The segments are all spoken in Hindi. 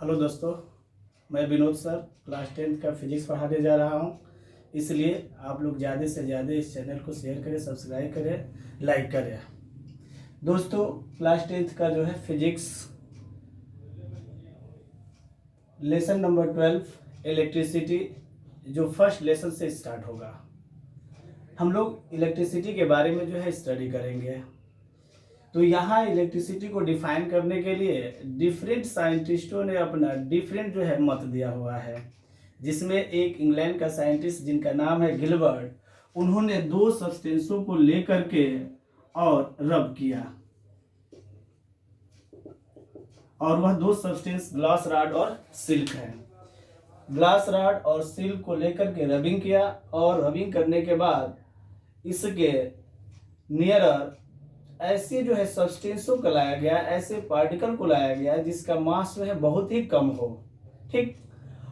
हेलो दोस्तों, मैं विनोद सर क्लास 10th का फिजिक्स पढ़ाने जा रहा हूं। इसलिए आप लोग ज़्यादा से ज़्यादा इस चैनल को शेयर करें, सब्सक्राइब करें, लाइक करें। दोस्तों, क्लास 10th का जो है फिजिक्स लेसन नंबर 12 इलेक्ट्रिसिटी जो फर्स्ट लेसन से स्टार्ट होगा। हम लोग इलेक्ट्रिसिटी के बारे में जो है स्टडी करेंगे। तो यहाँ इलेक्ट्रिसिटी को डिफाइन करने के लिए डिफरेंट साइंटिस्टों ने अपना डिफरेंट जो है मत दिया हुआ है, जिसमें एक इंग्लैंड का साइंटिस्ट जिनका नाम है गिलबर्ट, उन्होंने दो सब्सटेंसों को लेकर के और रब किया, और वह दो सब्सटेंस ग्लास रॉड और सिल्क है। ग्लास रॉड और सिल्क को लेकर के रबिंग किया, और रबिंग करने के बाद इसके नियरर ऐसे जो है सब्सटेंसों को लाया गया, ऐसे पार्टिकल को लाया गया जिसका मास जो है बहुत ही कम हो। ठीक,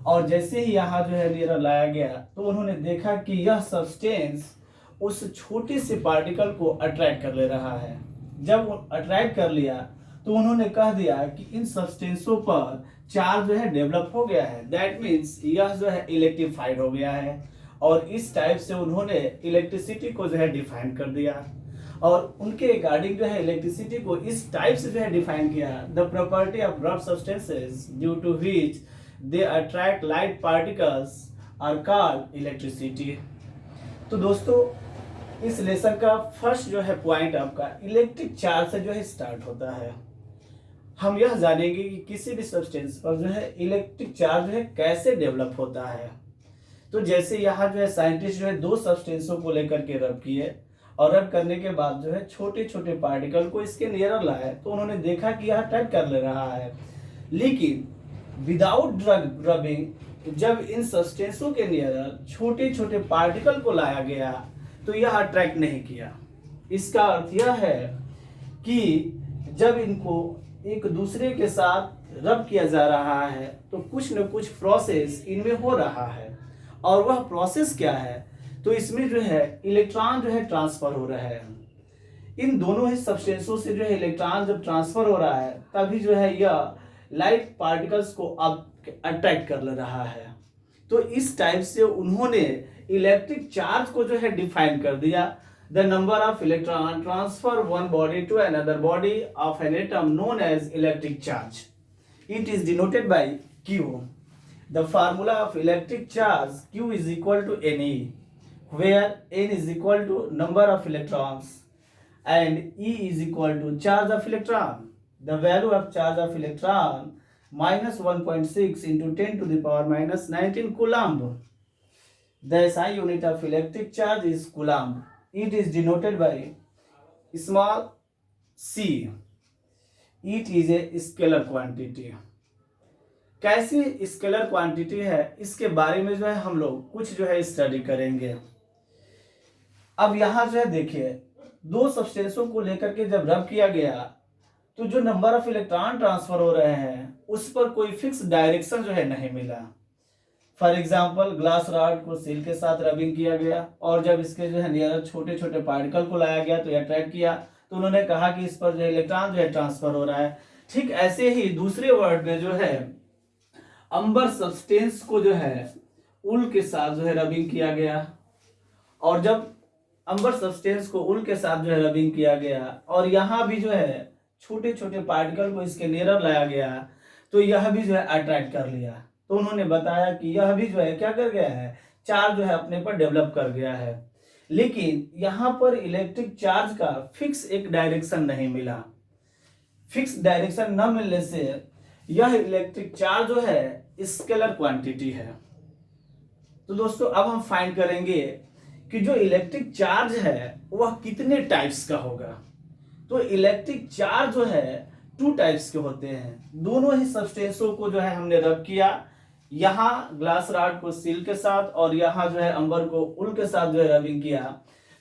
और जैसे ही यहाँ जो है नियरर लाया गया तो उन्होंने देखा कि यह सब्सटेंस उस छोटे से पार्टिकल को अट्रैक्ट कर ले रहा है। जब वो अट्रैक्ट कर लिया तो उन्होंने कह दिया कि इन सब्सटेंसों पर चार्ज जो है डेवलप हो गया है, दैट मीन्स यह जो है इलेक्ट्रीफाइड हो गया है। और इस टाइप से उन्होंने इलेक्ट्रिसिटी को जो है डिफाइन कर दिया, और उनके अकॉर्डिंग जो है इलेक्ट्रिसिटी को इस टाइप से जो है डिफाइन किया, the property of rough substances due to which they attract light particles are called electricity. तो दोस्तों, इस लेसन का फर्स्ट जो है पॉइंट आपका इलेक्ट्रिक चार्ज से जो है स्टार्ट होता है। हम यह जानेंगे कि किसी भी सब्सटेंस पर जो है इलेक्ट्रिक चार्ज जो है कैसे डेवलप होता है। तो जैसे यहाँ जो है साइंटिस्ट जो है दो सब्सटेंसों को लेकर के रब किए, और रब करने के बाद जो है छोटे छोटे पार्टिकल को इसके नियर लाए, तो उन्होंने देखा कि यह अट्रैक्ट कर ले रहा है। लेकिन विदाउट रबिंग जब इन सब्सटेंसों के नियर छोटे छोटे पार्टिकल को लाया गया तो यह अट्रैक्ट नहीं किया। इसका अर्थ यह है कि जब इनको एक दूसरे के साथ रब किया जा रहा है तो कुछ न कुछ प्रोसेस इनमें हो रहा है, और वह प्रोसेस क्या है, तो इसमें जो है इलेक्ट्रॉन जो है ट्रांसफर हो रहा है। इन दोनों ही सब्सटेंसों से जो है इलेक्ट्रॉन जब ट्रांसफर हो रहा है तभी जो है यह लाइट पार्टिकल्स को अब अट्रैक्ट कर ले रहा है। तो इस टाइप से उन्होंने इलेक्ट्रिक चार्ज को जो है डिफाइन कर दिया, the number of electron transfer one body to another body of an atom known as electric charge. It is denoted by Q. The formula of electric charge Q is equal to Ne, where N is equal to number of electrons and E is equal to charge of electron. The value of charge of electron minus 1.6 into 10 to the power minus 19 coulomb. The SI unit of electric charge is coulomb. It is denoted by small c. It is a scalar quantity. कैसी स्केलर क्वांटिटी है, इसके बारे में जो है हम लोग कुछ जो है स्टडी करेंगे। अब यहाँ जो है देखिए, दो सब्सटेंसों को लेकर के जब रब किया गया तो जो नंबर ऑफ इलेक्ट्रॉन ट्रांसफर हो रहे हैं उस पर कोई फिक्स डायरेक्शन जो है नहीं मिला। फॉर एग्जांपल, ग्लास रॉड को सिल्क के साथ रबिंग किया गया, और जब इसके जो है नियर छोटे छोटे पार्टिकल को लाया गया तो अट्रैक्ट किया, तो उन्होंने कहा कि इस पर जो है इलेक्ट्रॉन जो है ट्रांसफर हो रहा है। ठीक ऐसे ही दूसरे वर्ड में जो है अंबर सब्सटेंस को जो है उल के साथ जो है रबिंग किया गया, और जब अंबर सब्सटेंस को उल के साथ जो है रबिंग किया गया और यहाँ भी जो है छोटे छोटे पार्टिकल को इसके नियर लाया गया, तो यह भी जो है अट्रैक्ट कर लिया। तो उन्होंने बताया कि यह भी जो है क्या कर गया है, चार्ज जो है अपने पर डेवलप कर गया है। लेकिन यहाँ पर इलेक्ट्रिक चार्ज का फिक्स एक डायरेक्शन नहीं मिला। फिक्स डायरेक्शन न मिलने से यह इलेक्ट्रिक चार्ज जो है स्केलर क्वांटिटी है। तो दोस्तों, अब हम फाइंड करेंगे कि जो इलेक्ट्रिक चार्ज है वह कितने टाइप्स का होगा। तो इलेक्ट्रिक चार्ज जो है टू टाइप्स के होते हैं। दोनों ही सब्सटेंसों को जो है हमने रब किया, यहाँ ग्लास रॉड को सिल्क के साथ और यहाँ जो है अंबर को उल के साथ जो है रबिंग किया,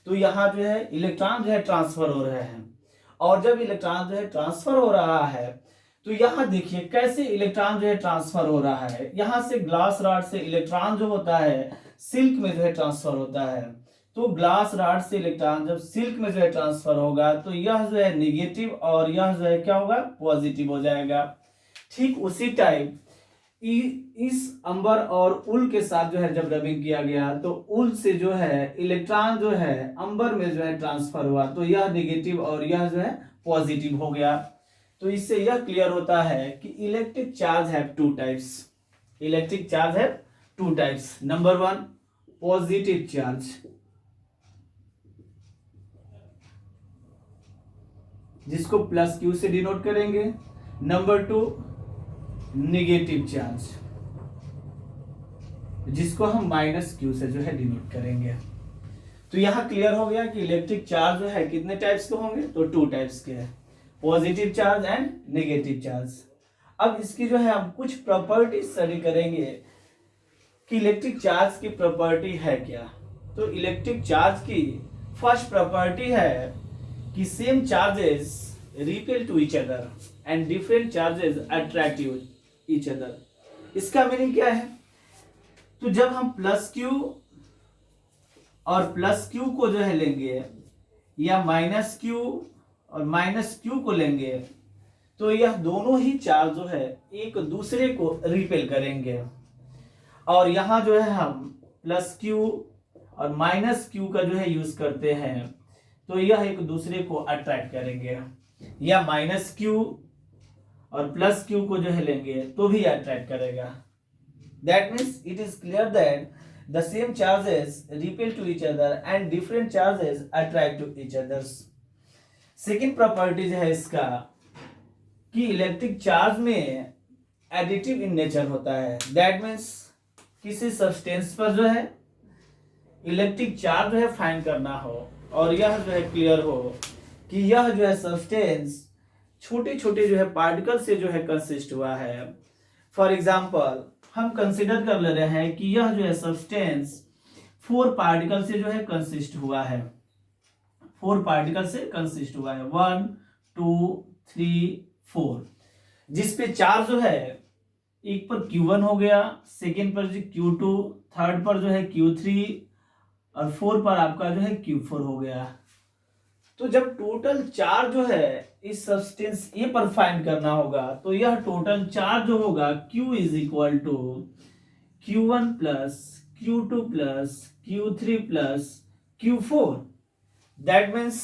तो यहाँ जो है इलेक्ट्रॉन जो है ट्रांसफर हो रहे हैं। और जब इलेक्ट्रॉन जो है ट्रांसफर हो रहा है तो यहाँ देखिए कैसे इलेक्ट्रॉन जो है ट्रांसफर हो रहा है। यहाँ से ग्लास रॉड से इलेक्ट्रॉन जो होता है सिल्क में जो है ट्रांसफर होता है। तो ग्लास रॉड से इलेक्ट्रॉन जब सिल्क में जो है ट्रांसफर होगा तो यह जो है निगेटिव और यह जो है क्या होगा, पॉजिटिव हो जाएगा। ठीक उसी टाइप इस अंबर और उल के साथ जो है जब रबिंग किया गया तो उल से जो है इलेक्ट्रॉन जो है अंबर में जो है ट्रांसफर हुआ, तो यह नेगेटिव और यह जो है पॉजिटिव हो गया। तो इससे यह क्लियर होता है कि electric charge have two types. Electric charge have two types. Number one, positive charge, जिसको प्लस क्यू से डिनोट करेंगे। नंबर टू, नेगेटिव चार्ज, जिसको हम माइनस क्यू से जो है डिनोट करेंगे। तो यहां क्लियर हो गया कि इलेक्ट्रिक चार्ज जो है कितने टाइप्स के होंगे, तो टू टाइप्स के हैं, positive charge and negative charge. अब इसकी जो है हम कुछ प्रॉपर्टी स्टडी करेंगे कि इलेक्ट्रिक चार्ज की प्रॉपर्टी है क्या। तो इलेक्ट्रिक चार्ज की फर्स्ट प्रॉपर्टी है कि same charges repel to each other and different charges attract each other. इसका मीनिंग क्या है, तो जब हम प्लस क्यू और प्लस क्यू को जो है लेंगे या माइनस क्यू और माइनस क्यू को लेंगे, तो यह दोनों ही चार्ज जो है एक दूसरे को रिपेल करेंगे। और यहां जो है हम प्लस क्यू और माइनस क्यू का जो है यूज करते हैं, तो यह एक दूसरे को अट्रैक्ट करेंगे। या माइनस क्यू और प्लस क्यू को जो है लेंगे तो भी अट्रैक्ट करेगा। That means it is clear that the same charges repel to each other and different charges attract to each others. Second properties है इसका कि इलेक्ट्रिक चार्ज में एडिटिव इन नेचर होता है। दैट मीन्स किसी सब्सटेंस पर जो है इलेक्ट्रिक चार्ज जो है फाइंड करना हो और यह जो है क्लियर हो कि यह जो है सब्सटेंस छोटे छोटे जो है पार्टिकल से जो है कंसिस्ट हुआ है। फॉर एग्जाम्पल हम कंसिडर कर ले रहे हैं कि यह जो है सब्सटेंस 4 पार्टिकल से जो है कंसिस्ट हुआ है। 4 पार्टिकल से कंसिस्ट हुआ है, 1 2 3 4, जिसपे चार्ज जो है एक पर Q1 हो गया, सेकेंड पर Q2, थर्ड पर जो है Q3 और 4 पर आपका जो है Q4 हो गया। तो जब टोटल चार्ज जो है इस सब्सटेंस ए पर फाइंड करना होगा, तो यह टोटल चार्ज जो होगा Q is equal to Q1 plus Q2 plus Q3 plus Q4। That means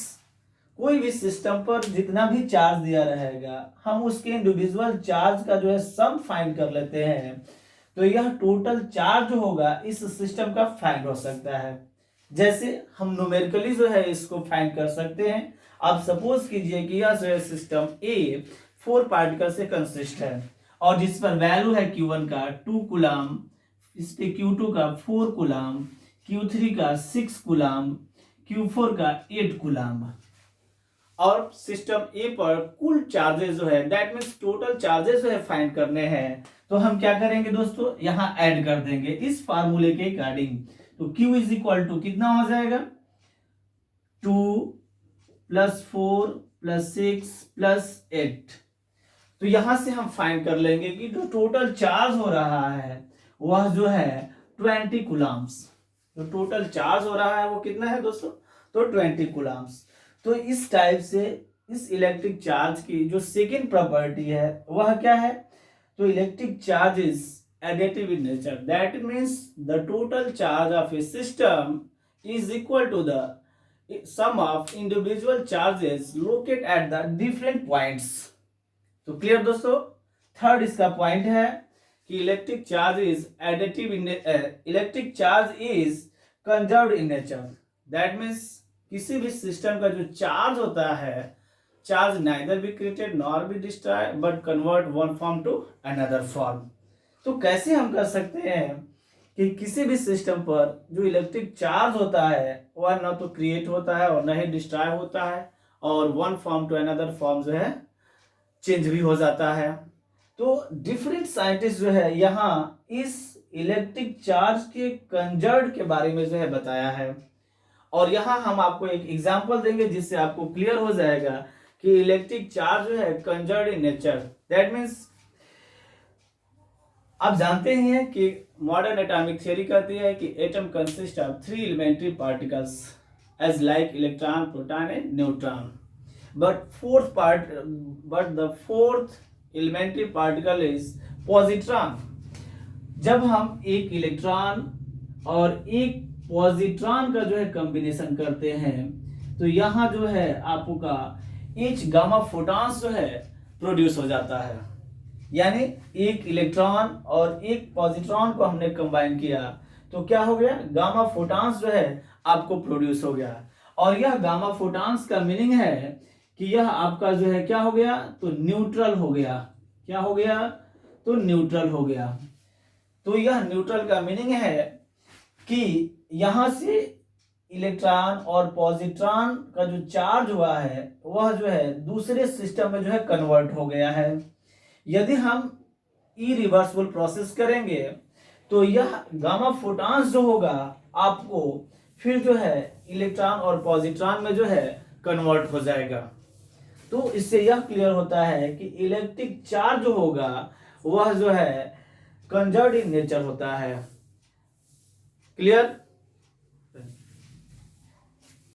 कोई भी सिस्टम पर जितना भी चार्ज दिया रहेगा हम उसके इंडिविजुअल चार्ज का जो है सम फाइंड कर लेते हैं, तो यह टोटल चार्ज जो होगा इस सिस्टम का फाइंड हो सकता है। जैसे हम न्यूमेरिकली जो है इसको फाइंड कर सकते हैं। आप सपोज कीजिए कि यह जो है सिस्टम ए 4 पार्टिकल से कंसिस्ट है और जिस पर वैल्यू है Q1 का 2 कूलम, इस पे Q2 का 4 कूलम, Q3 का 6 कूलम, Q4 का 8 कूलम। और सिस्टम ए पर कुल चार्जेस जो है दैट मीन्स टोटल चार्जेस जो है फाइंड करने हैं, तो हम क्या करेंगे दोस्तों, यहां ऐड कर देंगे इस फार्मूले के अकॉर्डिंग। तो Q इज इक्वल टू कितना हो जाएगा, 2 प्लस 4 प्लस 6 प्लस 8। तो यहां से हम फाइंड कर लेंगे कि जो टोटल चार्ज हो रहा है वह जो है 20 कूलम्स। जो टोटल चार्ज हो रहा है वो कितना है दोस्तों, तो 20 कूलम्स। तो इस टाइप से इस इलेक्ट्रिक चार्ज की जो सेकेंड प्रॉपर्टी है वह क्या है, तो electric charge is additive in nature. That means the total charge of a system is equal to the sum of individual charges located at the different points. तो क्लियर दोस्तों। थर्ड इसका पॉइंट है कि electric charge is additive in electric charge is conserved in nature. That means किसी भी सिस्टम का जो चार्ज होता है, charge neither be created nor be destroy but convert one form to another form. तो कैसे हम कर सकते हैं कि किसी भी सिस्टम पर जो इलेक्ट्रिक चार्ज होता है वह न तो क्रिएट होता है और न ही डिस्ट्रॉय होता है और one form to another form जो है चेंज भी हो जाता है। तो डिफरेंट साइंटिस्ट जो है यहाँ इस इलेक्ट्रिक चार्ज के कंजर्व्ड के बारे में जो है बताया है और यहाँ हम आपको एक एग्जांपल देंगे जिससे आपको क्लियर हो जाएगा कि इलेक्ट्रिक चार्ज जो है conserved in nature. That means आप जानते ही हैं कि मॉडर्न एटॉमिक थ्योरी कहती है कि atom consist of 3 elementary particles as like electron, proton and neutron, but the fourth elementary particle is positron. जब हम एक इलेक्ट्रॉन और एक पॉजिट्रॉन का जो है कॉम्बिनेशन करते हैं तो यहाँ जो है आपका H गामा फोटॉन्स जो है प्रोड्यूस हो जाता है। यानी एक इलेक्ट्रॉन और एक पॉजिट्रॉन को हमने कंबाइन किया तो क्या हो गया, गामा फोटॉन्स जो है आपको प्रोड्यूस हो गया। और यह गामा फोटॉन्स का मीनिंग है कि यह आपका जो है क्या हो गया, तो न्यूट्रल हो गया। क्या हो गया, तो न्यूट्रल हो गया। तो यह न्यूट्रल का मीनिंग है कि यहां से इलेक्ट्रॉन और पॉजिट्रॉन का जो चार्ज हुआ है वह जो है दूसरे सिस्टम में जो है कन्वर्ट हो गया है। यदि हम इरिवर्सिबल प्रोसेस करेंगे तो यह गामा फोटॉन्स जो होगा आपको फिर जो है इलेक्ट्रॉन और पॉजिट्रॉन में जो है कन्वर्ट हो जाएगा। तो इससे यह क्लियर होता है कि इलेक्ट्रिक चार्ज जो होगा वह जो है कंजर्व्ड इन नेचर होता है। क्लियर।